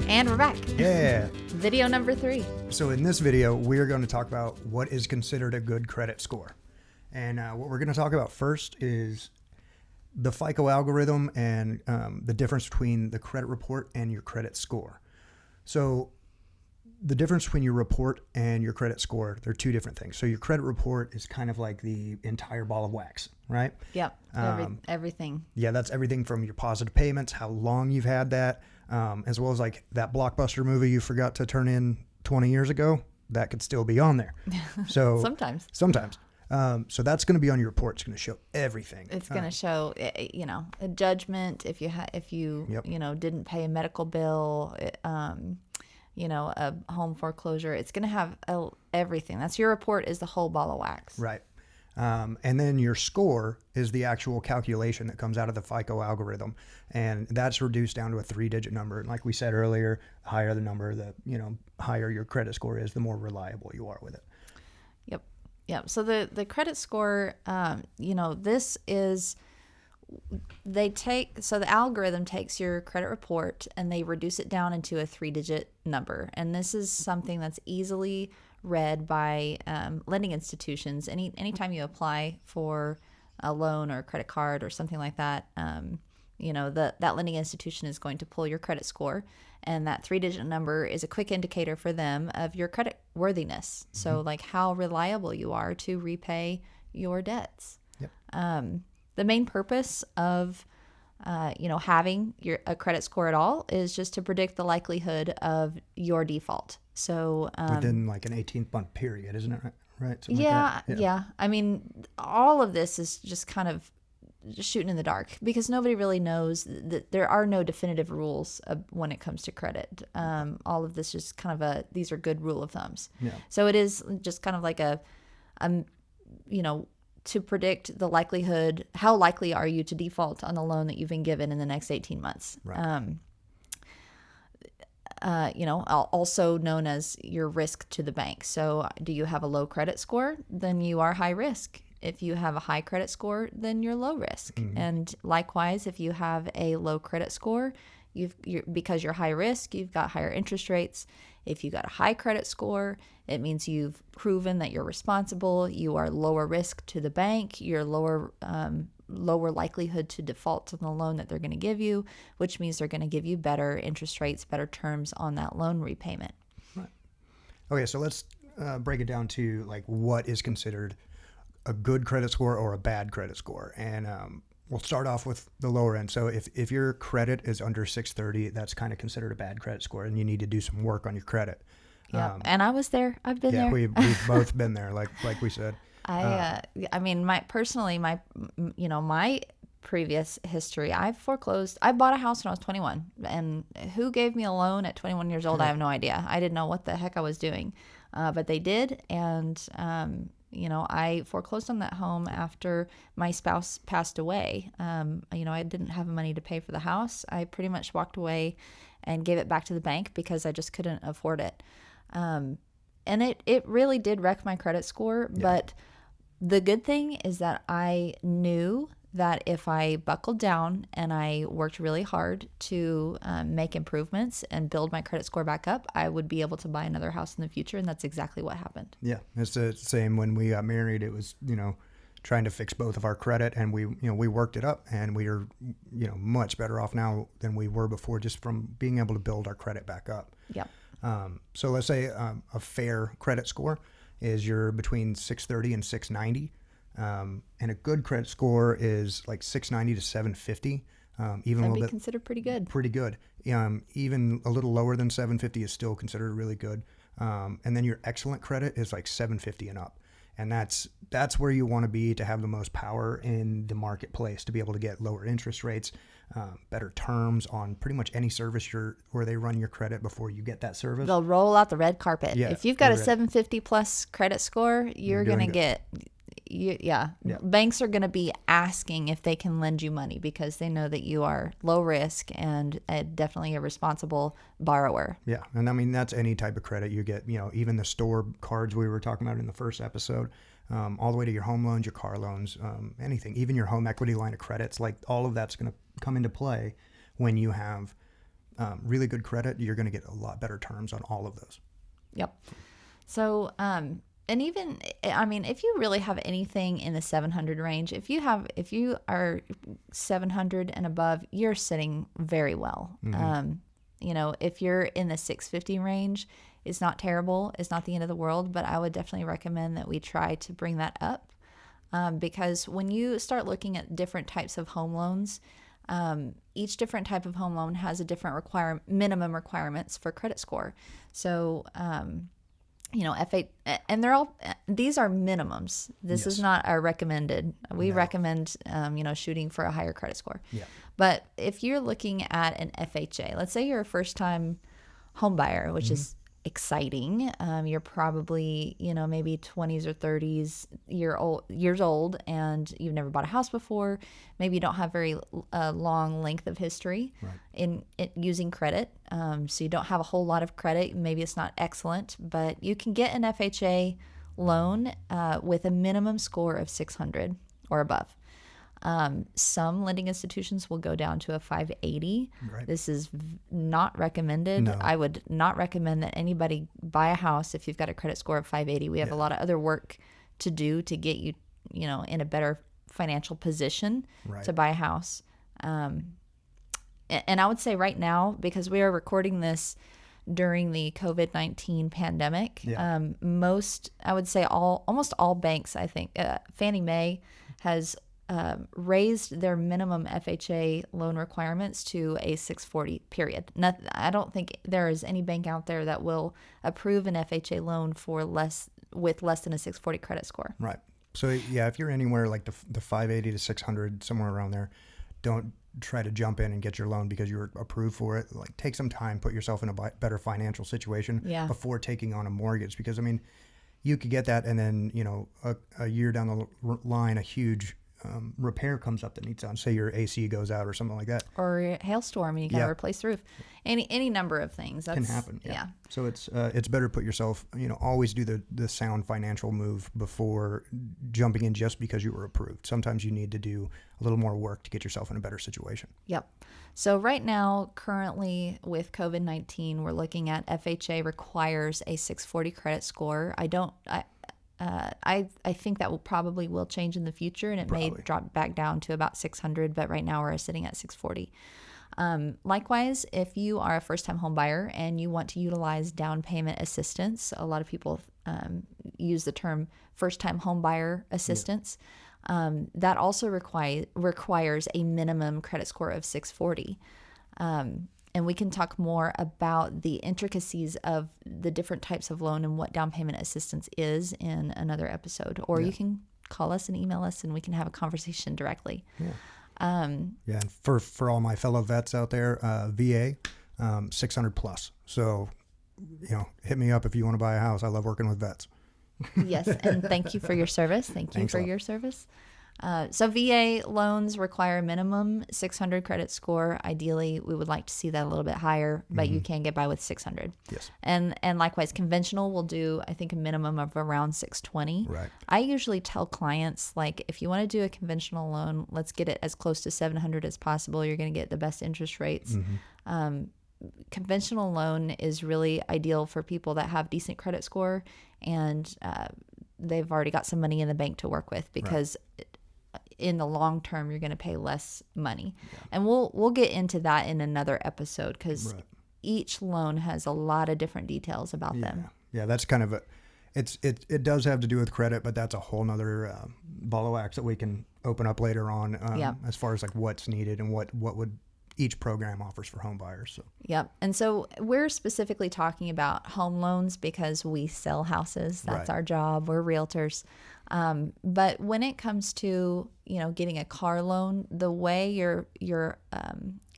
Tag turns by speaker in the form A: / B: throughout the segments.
A: And we're back.
B: Yeah.
A: Video number 3.
B: So in this video, we're going to talk about what is considered a good credit score. And what we're going to talk about first is the FICO algorithm and the difference between the credit report and your credit score. So the difference between your report and your credit score, they're two different things. So your credit report is kind of like the entire ball of wax, right?
A: Yep. Everything.
B: Yeah, that's everything from your positive payments, how long you've had that, as well as like that Blockbuster movie you forgot to turn in 20 years ago. That could still be on there. So
A: Sometimes.
B: So that's going to be on your report. It's going to show everything.
A: It's going to show, a judgment if you
B: Yep.
A: didn't pay a medical bill, a home foreclosure. It's going to have everything. That's your report is the whole ball of wax.
B: Right. And then your score is the actual calculation that comes out of the FICO algorithm. And that's reduced down to a 3-digit number. And like we said earlier, the higher the number, the higher your credit score is, the more reliable you are with it.
A: Yep. So the credit score, this is, the algorithm takes your credit report and they reduce it down into a 3-digit number. And this is something that's easily read by lending institutions. Anytime you apply for a loan or a credit card or something like that, that lending institution is going to pull your credit score, and that 3-digit number is a quick indicator for them of your credit worthiness. Mm-hmm. So like how reliable you are to repay your debts.
B: Yep.
A: The main purpose of having a credit score at all is just to predict the likelihood of your default. So
B: within like an 18-month period, isn't it? Right. Something
A: yeah,
B: like that?
A: yeah. I mean, all of this is just kind of just shooting in the dark because nobody really knows that there are no definitive rules when it comes to credit. All of this is kind of these are good rule of thumbs.
B: Yeah.
A: So it is just kind of like to predict the likelihood, how likely are you to default on the loan that you've been given in the next 18 months?
B: Right.
A: Also known as your risk to the bank. So do you have a low credit score? Then you are high risk. If you have a high credit score, then you're low risk. Mm-hmm. And likewise, if you have a low credit score, because you're high risk, you've got higher interest rates. If you got a high credit score, it means you've proven that you're responsible. You are lower risk to the bank. You're lower likelihood to default on the loan that they're going to give you, which means they're going to give you better interest rates, better terms on that loan repayment.
B: Right. Okay, so let's break it down to like what is considered a good credit score or a bad credit score. And we'll start off with the lower end. So if your credit is under 630, that's kind of considered a bad credit score, and you need to do some work on your credit.
A: Yeah, and I was there. I've been there.
B: Yeah, we've both been there, like we said.
A: My previous history, I bought a house when I was 21, and who gave me a loan at 21 years old? I have no idea. I didn't know what the heck I was doing, but they did, and I foreclosed on that home after my spouse passed away. I didn't have money to pay for the house. I pretty much walked away and gave it back to the bank because I just couldn't afford it. And it really did wreck my credit score. Yeah. But the good thing is that I knew that if I buckled down and I worked really hard to make improvements and build my credit score back up, I would be able to buy another house in the future. And that's exactly what happened.
B: Yeah, it's the same when we got married. It was, trying to fix both of our credit, and we worked it up, and we are, much better off now than we were before, just from being able to build our credit back up.
A: Yep.
B: So let's say a fair credit score is you're between 630 and 690. And a good credit score is like 690 to 750. Even a little bit considered
A: pretty good.
B: Pretty good. Even a little lower than 750 is still considered really good. And then your excellent credit is like 750 and up. And that's where you want to be to have the most power in the marketplace, to be able to get lower interest rates, better terms on pretty much any service where they run your credit before you get that service.
A: They'll roll out the red carpet.
B: Yeah,
A: if you've got a 750 plus credit score, you're going to get... Banks are going to be asking if they can lend you money because they know that you are low risk and definitely a responsible borrower.
B: Yeah. And I mean, that's any type of credit you get, even the store cards we were talking about in the first episode, all the way to your home loans, your car loans, anything, even your home equity line of credits, like all of that's going to come into play when you have really good credit, you're going to get a lot better terms on all of those.
A: Yep. So, and even, I mean, if you really have anything in the 700 range, if you are 700 and above, you're sitting very well. You know, if you're in the 650 range, it's not terrible. It's not the end of the world, but I would definitely recommend that we try to bring that up. Because when you start looking at different types of home loans, each different type of home loan has a different minimum requirements for credit score. So, you know, and these are minimums. This
B: Yes.
A: is not our recommended. We
B: No.
A: recommend, you know, shooting for a higher credit score.
B: Yeah.
A: But if you're looking at an FHA, let's say you're a first time home buyer, which is exciting. You're probably, you know, maybe 20s or 30s years old, and you've never bought a house before. Maybe you don't have very long length of history in using credit. So you don't have a whole lot of credit. Maybe it's not excellent, but you can get an FHA loan with a minimum score of 600 or above. Some lending institutions will go down to a 580.
B: Right.
A: This is not recommended.
B: No.
A: I would not recommend that anybody buy a house if you've got a credit score of 580. We have a lot of other work to do to get you, you know, in a better financial position to buy a house. And I would say right now, because we are recording this during the COVID-19 pandemic, I would say almost all banks, I think, Fannie Mae has raised their minimum FHA loan requirements to a 640 period. I don't think there is any bank out there that will approve an FHA loan with less than a 640 credit score.
B: Right. So yeah, if you're anywhere like the 580 to 600, somewhere around there, don't try to jump in and get your loan because you're approved for it. Like, take some time, put yourself in a better financial situation before taking on a mortgage. Because I mean, you could get that, and then, you know, a year down the line, a huge repair comes up that needs on, say your AC goes out or something like that,
A: or a hailstorm and you got to replace the roof. Any number of things
B: can happen.
A: Yeah.
B: So it's better to put yourself, you know, always do the sound financial move before jumping in just because you were approved. Sometimes you need to do a little more work to get yourself in a better situation.
A: Yep. So right now, currently with COVID-19, we're looking at FHA requires a 640 credit score. I think that will change in the future, and it may drop back down to about 600, but right now we're sitting at 640. Likewise, if you are a first-time home buyer and you want to utilize down payment assistance, a lot of people use the term first-time home buyer assistance. That also requires a minimum credit score of 640. And we can talk more about the intricacies of the different types of loan and what down payment assistance is in another episode. Or you can call us and email us, and we can have a conversation directly.
B: And for all my fellow vets out there, VA, 600 plus. So, you know, hit me up if you want to buy a house. I love working with vets.
A: Yes, and thank you for your service. Thanks for your service. So VA loans require a minimum 600 credit score. Ideally, we would like to see that a little bit higher, but you can get by with 600.
B: Yes.
A: And likewise, conventional will do, I think, a minimum of around 620.
B: Right.
A: I usually tell clients, like, if you want to do a conventional loan, let's get it as close to 700 as possible. You're going to get the best interest rates. Conventional loan is really ideal for people that have decent credit score and they've already got some money in the bank to work with, because in the long term, you're going to pay less money. And we'll get into that in another episode, because each loan has a lot of different details about them.
B: Yeah, that's kind of it does have to do with credit, but that's a whole nother ball of wax that we can open up later on as far as like what's needed and what would each program offers for home buyers. So.
A: Yep. And so we're specifically talking about home loans because we sell houses. That's our job. We're realtors. But when it comes to, you know, getting a car loan, the way your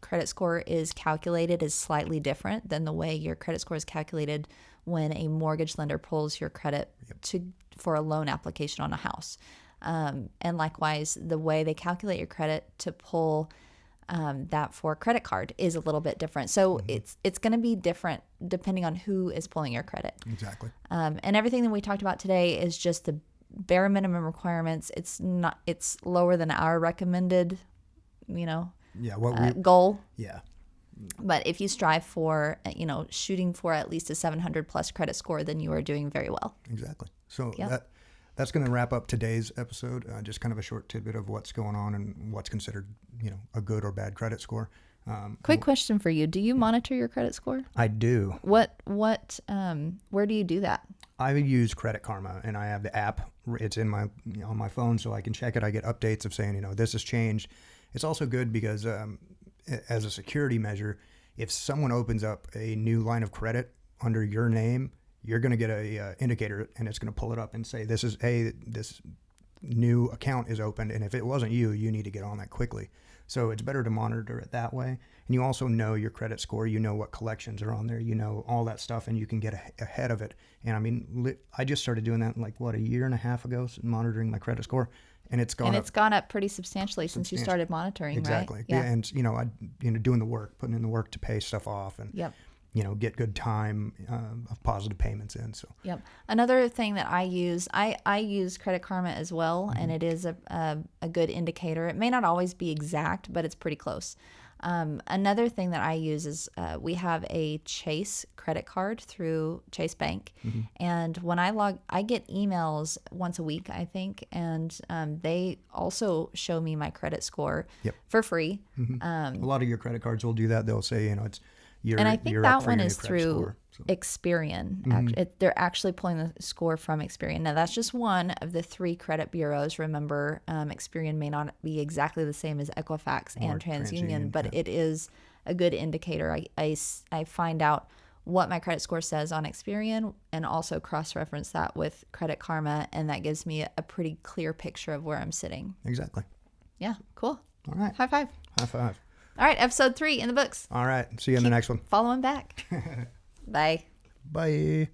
A: credit score is calculated is slightly different than the way your credit score is calculated when a mortgage lender pulls your credit for a loan application on a house. And likewise, the way they calculate your credit to pull that for a credit card is a little bit different. So it's going to be different depending on who is pulling your credit.
B: Exactly.
A: And everything that we talked about today is just the bare minimum requirements. It's lower than our recommended, you know, goal.
B: Yeah.
A: But if you strive for, shooting for at least a 700 plus credit score, then you are doing very well.
B: Exactly. So
A: Yep.
B: that's going to wrap up today's episode. Just kind of a short tidbit of what's going on and what's considered, a good or bad credit score.
A: Quick question for you. Do you monitor your credit score?
B: I do.
A: Where do you do that?
B: I use Credit Karma, and I have the app. It's in my on my phone, so I can check it. I get updates of saying, this has changed. It's also good because as a security measure, if someone opens up a new line of credit under your name, you're going to get a indicator, and it's going to pull it up and say, this new account is opened, and if it wasn't you, you need to get on that quickly. So it's better to monitor it that way. And you also know your credit score. You know what collections are on there. You know all that stuff, and you can get ahead of it. And I mean, I just started doing that a year and a half ago, monitoring my credit score, and it's gone
A: up pretty substantially since you started monitoring,
B: exactly.
A: right? Yeah.
B: And doing the work, putting in the work to pay stuff off, and
A: Yep.
B: Get good time of positive payments in. So
A: Yep. Another thing that I use, I use Credit Karma as well, and it is a good indicator. It may not always be exact, but it's pretty close. Another thing that I use is we have a Chase credit card through Chase Bank, and when I get emails once a week, I think, and they also show me my credit score for free.
B: A lot of your credit cards will do that. They'll say, it's
A: and I think
B: you're
A: that
B: up for
A: one
B: your
A: is
B: new credit
A: through
B: score, so.
A: Experian. They're actually pulling the score from Experian. Now, that's just one of the 3 credit bureaus. Remember, Experian may not be exactly the same as Equifax and TransUnion, but it is a good indicator. I find out what my credit score says on Experian and also cross-reference that with Credit Karma, and that gives me a pretty clear picture of where I'm sitting.
B: Exactly.
A: Yeah, cool.
B: All right.
A: High five.
B: High five.
A: All right, episode 3 in the books.
B: All right. See you in the next one.
A: Following back. Bye.
B: Bye.